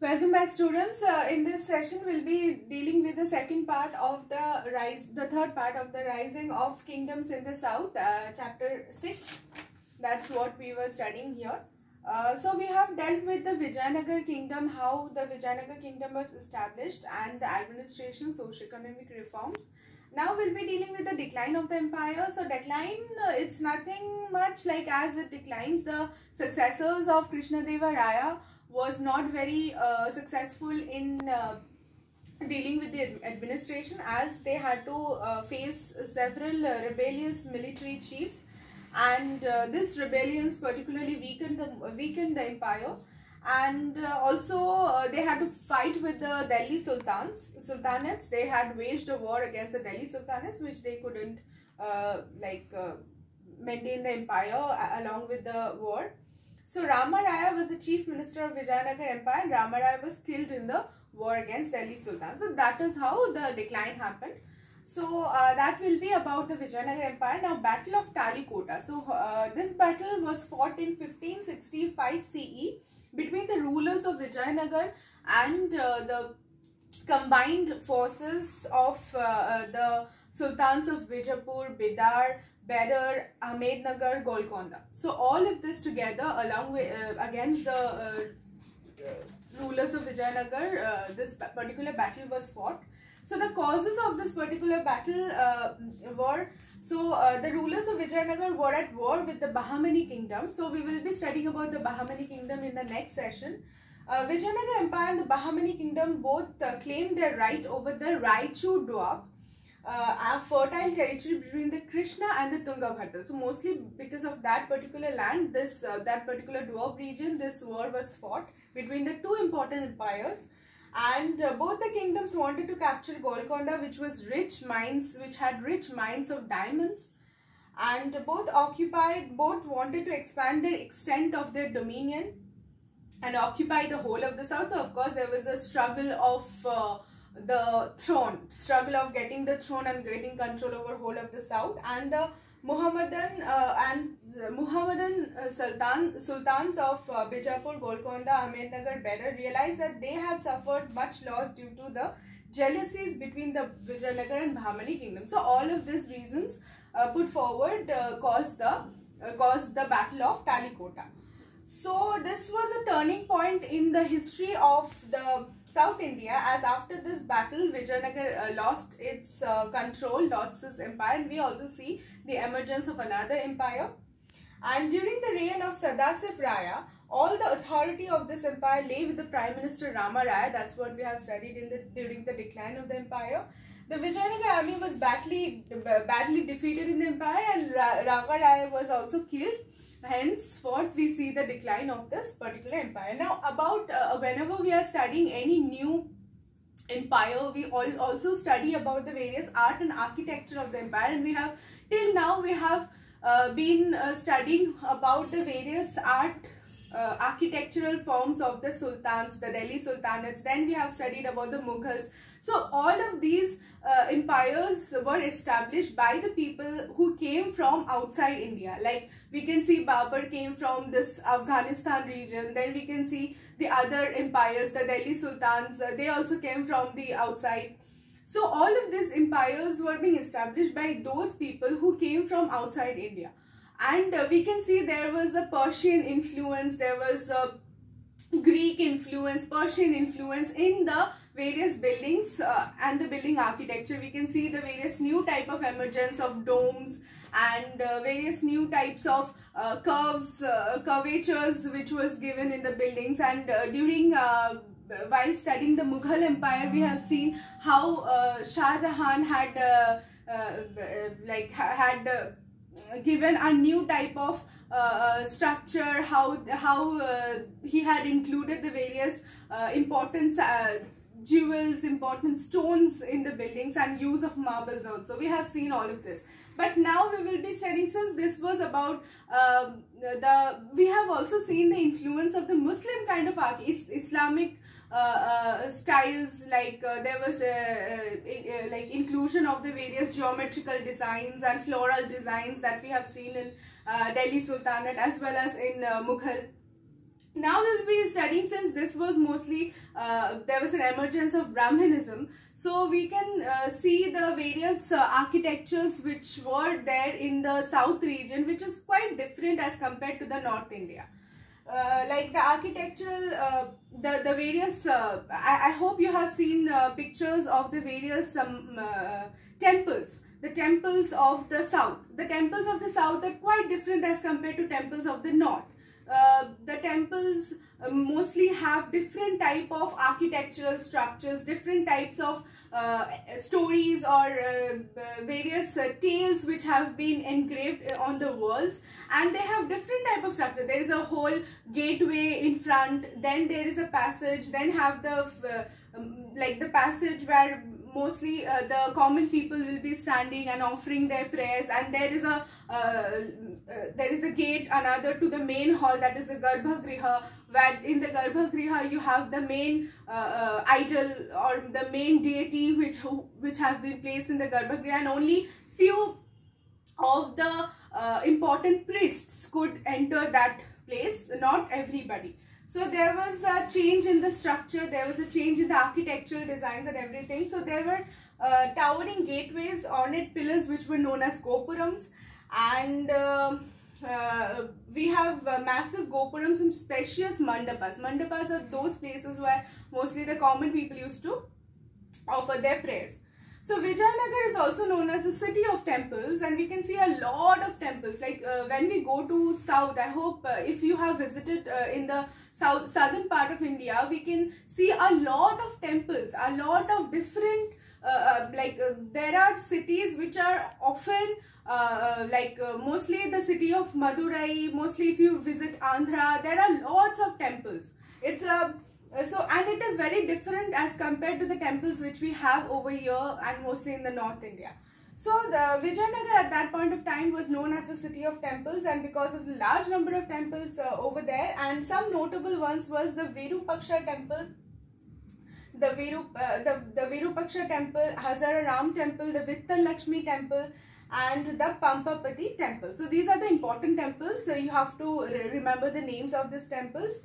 Welcome back, students. In this session, we'll be dealing with the second part of the third part of the rising of kingdoms in the south, chapter 6. That's what we were studying here. So we have dealt with the Vijayanagar kingdom, how the Vijayanagar kingdom was established, and the administration, socio-economic reforms. Now we'll be dealing with the decline of the empire. So decline, it's nothing much like as it declines, the successors of Krishnadeva Raya was not very successful in dealing with the administration, as they had to face several rebellious military chiefs, and this rebellions particularly weakened the empire, and also they had to fight with the Delhi sultanates. They had waged a war against the Delhi sultanates, which they couldn't maintain the empire along with the war. So Rama Raya was the chief minister of Vijayanagar Empire, and Rama Raya was killed in the war against Delhi Sultan. So that is how the decline happened. So that will be about the Vijayanagar Empire. Now, Battle of Talikota. So this battle was fought in 1565 CE between the rulers of Vijayanagar and the combined forces of the sultans of Bijapur, Bidar, Berar, Ahmednagar, Golconda. So all of this together, along with against the rulers of Vijayanagar, this particular battle was fought. So the causes of this particular battle were, the rulers of Vijayanagar were at war with the Bahmani kingdom. So we will be studying about the Bahmani kingdom in the next session. Vijayanagar Empire and the Bahmani kingdom both claimed their right over the Raichur Doab, a fertile territory between the Krishna and the Tungabhadra. So mostly because of that particular land, that particular Doab region, this war was fought between the two important empires, and both the kingdoms wanted to capture Golconda, which had rich mines of diamonds, and both wanted to expand the extent of their dominion and occupy the whole of the south. So of course there was a struggle of the throne, of getting the throne and getting control over whole of the south, and the Muhammadan sultans of Bijapur, Golconda, Ahmednagar, Berar realized that they had suffered much loss due to the jealousies between the Vijayanagar and Bahmani kingdom. So all of these reasons put forward caused the Battle of Talikota. So this was a turning point in the history of the South India, as after this battle Vijayanagar lost its control, lost its empire, and we also see the emergence of another empire. And during the reign of Sadasiv Raya, all the authority of this empire lay with the Prime Minister Rama Raya. That's what we have studied during the decline of the empire. The Vijayanagar army was badly defeated in the empire, and Rama Raya was also killed. Henceforth, we see the decline of this particular empire. Now, about whenever we are studying any new empire, we also study about the various art and architecture of the empire, and we have till now been studying about the various architectural forms of the sultans, the Delhi sultanates. Then we have studied about the Mughals. So all of these empires were established by the people who came from outside India. Like we can see Babur came from this Afghanistan region. Then we can see the other empires, the Delhi sultans, they also came from the outside. So all of these empires were being established by those people who came from outside India. And we can see there was a Persian influence, there was a Greek influence, Persian influence in the various buildings and the building architecture. We can see the various new type of emergence of domes and various new types of curvatures which was given in the buildings. And during while studying the Mughal Empire, we have seen how Shah Jahan had given a new type of structure, how he had included the various important jewels, important stones in the buildings, and use of marbles also. We have seen all of this. But now we will be studying, since this was about we have also seen the influence of the Muslim kind of Islamic styles, like there was like inclusion of the various geometrical designs and floral designs that we have seen in Delhi Sultanate as well as in Mughal. Now we will be studying, since this was mostly, there was an emergence of Brahmanism. So we can see the various architectures which were there in the south region, which is quite different as compared to the North India. Like the architectural, the various, I hope you have seen pictures of the various temples. The temples of the south. The temples of the south are quite different as compared to temples of the north. The temples mostly have different type of architectural structures, different types of stories or various tales which have been engraved on the walls, and they have different type of structure. There is a whole gateway in front, then there is a passage, then have the like the passage where mostly the common people will be standing and offering their prayers, and there is a gate, another to the main hall, that is the Garbhagriha, where in the Garbhagriha you have the main idol or the main deity which have been placed in the Garbhagriha, and only few of the important priests could enter that place, not everybody. So there was a change in the structure, there was a change in the architectural designs and everything. So there were towering gateways, ornate pillars which were known as gopurams, and we have massive gopurams and spacious mandapas. Mandapas are those places where mostly the common people used to offer their prayers. So Vijayanagar is also known as the city of temples, and we can see a lot of temples. Like when we go to south, I hope if you have visited in the southern part of India, we can see a lot of temples, a lot of different there are cities which are often mostly the city of Madurai. Mostly if you visit Andhra, there are lots of temples. It's a and it is very different as compared to the temples which we have over here and mostly in the North India. So the Vijayanagar at that point of time was known as the city of temples, and because of the large number of temples over there, and some notable ones was the Virupaksha temple, the Virupaksha temple, Hazara Ram temple, the Vittal Lakshmi temple, and the Pampapati temple. So these are the important temples. So you have to remember the names of these temples.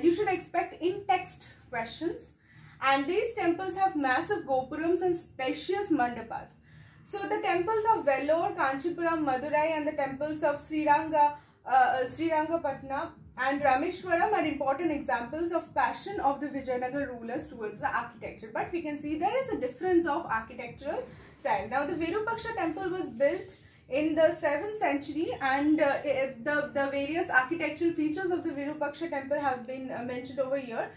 You should expect in-text questions. And these temples have massive gopurams and spacious mandapas. So the temples of Vellore, Kanchipuram, Madurai, and the temples of Srirangapatna and Rameshwaram are important examples of passion of the Vijayanagar rulers towards the architecture. But we can see there is a difference of architectural style. Now the Virupaksha temple was built in the 7th century, and the various architectural features of the Virupaksha temple have been mentioned over here.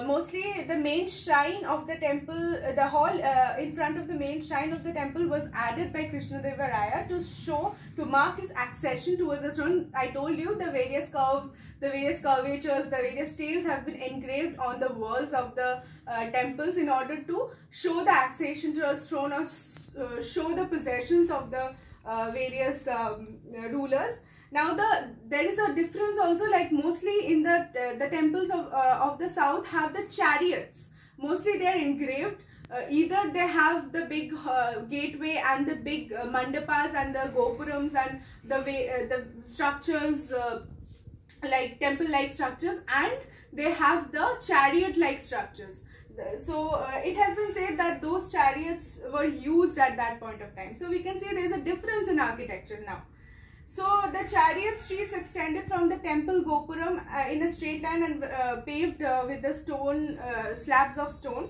Mostly the main shrine of the temple, the hall in front of the main shrine of the temple was added by Krishnadeva Raya to mark his accession towards the throne. I told you the various curves, the various curvatures, the various tales have been engraved on the walls of the temples in order to show the accession to a throne or show the possessions of the various rulers. Now there is a difference also, like mostly in the temples of the south have the chariots. Mostly they are engraved. Either they have the big gateway and the big mandapas and the gopurams and the structures like temple-like structures, and they have the chariot-like structures. So it has been said that those chariots were used at that point of time. So we can see there is a difference in architecture now. So the chariot streets extended from the temple gopuram in a straight line and paved with the stone slabs of stone.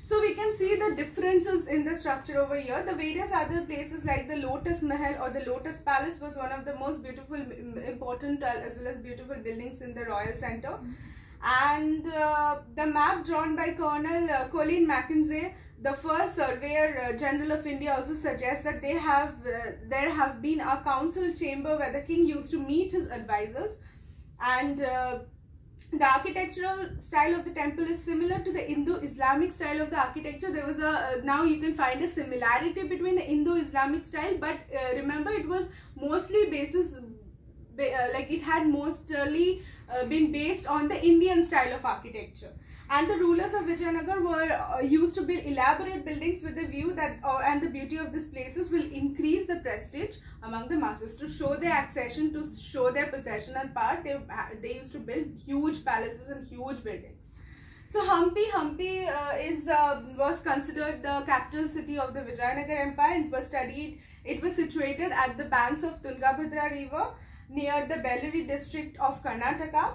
So we can see the differences in the structure over here. The various other places like the Lotus Mahal or the Lotus Palace was one of the most beautiful, important as well as beautiful buildings in the Royal Centre. And the map drawn by Colonel Colin Mackenzie, the first Surveyor General of India, also suggests that there have been a council chamber where the king used to meet his advisors, and the architectural style of the temple is similar to the Indo-Islamic style of the architecture. There was now you can find a similarity between the Indo-Islamic style, but remember it was mostly it had mostly been based on the Indian style of architecture. And the rulers of Vijayanagar were used to build elaborate buildings with the view that and the beauty of these places will increase the prestige among the masses. To show their accession, to show their possession and power, they used to build huge palaces and huge buildings. So Hampi was considered the capital city of the Vijayanagar Empire. It was situated at the banks of Tungabhadra river near the Bellary district of Karnataka.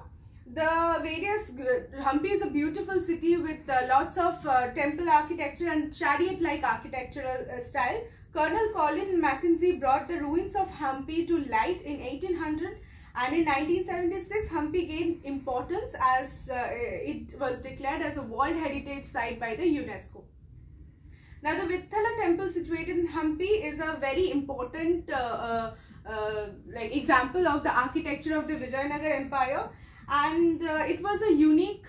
Hampi is a beautiful city with lots of temple architecture and chariot-like architectural style. Colonel Colin Mackenzie brought the ruins of Hampi to light in 1800, and in 1976 Hampi gained importance as it was declared as a World Heritage Site by the UNESCO. Now the Vithala temple situated in Hampi is a very important example of the architecture of the Vijayanagar Empire. And it was a unique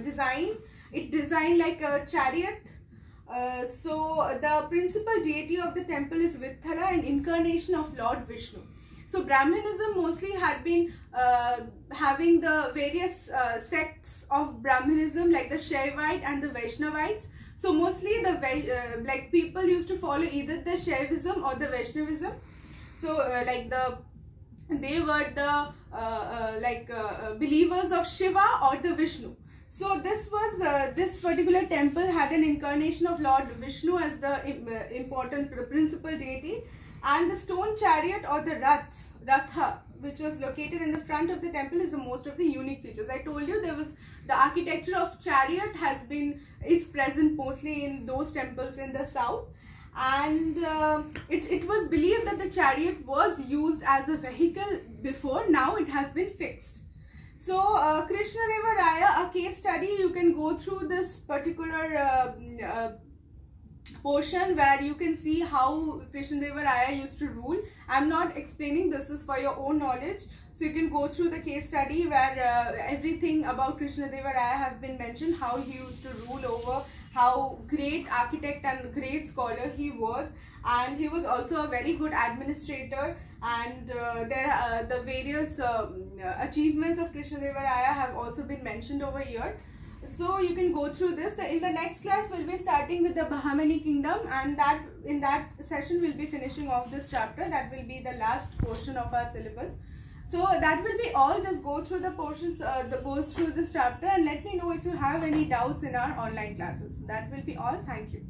design. It designed like a chariot. So the principal deity of the temple is Vithala, an incarnation of Lord Vishnu. So Brahmanism mostly had been having the various sects of Brahmanism, like the Shaivite and the Vaishnavites. So mostly the people used to follow either the Shaivism or the Vaishnavism. So they were the believers of Shiva or the Vishnu. So this particular temple had an incarnation of Lord Vishnu as the important principal deity, and the stone chariot or the Ratha, which was located in the front of the temple, is the most of the unique features. I told you the architecture of chariot is present mostly in those temples in the south. And it was believed that the chariot was used as a vehicle before. Now it has been fixed. So Krishnadeva Raya, a case study, you can go through this particular portion where you can see how Krishnadeva Raya used to rule. I'm not explaining, this is for your own knowledge. So you can go through the case study where everything about Krishnadeva Raya have been mentioned, how he used to rule over, how great architect and great scholar he was, and he was also a very good administrator. And the various achievements of Krishnadeva Raya have also been mentioned over here. So you can go through this. In the next class we'll be starting with the Bahmani kingdom, and in that session we'll be finishing off this chapter. That will be the last portion of our syllabus. So that will be all. Just go through the portions, go through this chapter, and let me know if you have any doubts in our online classes. That will be all. Thank you.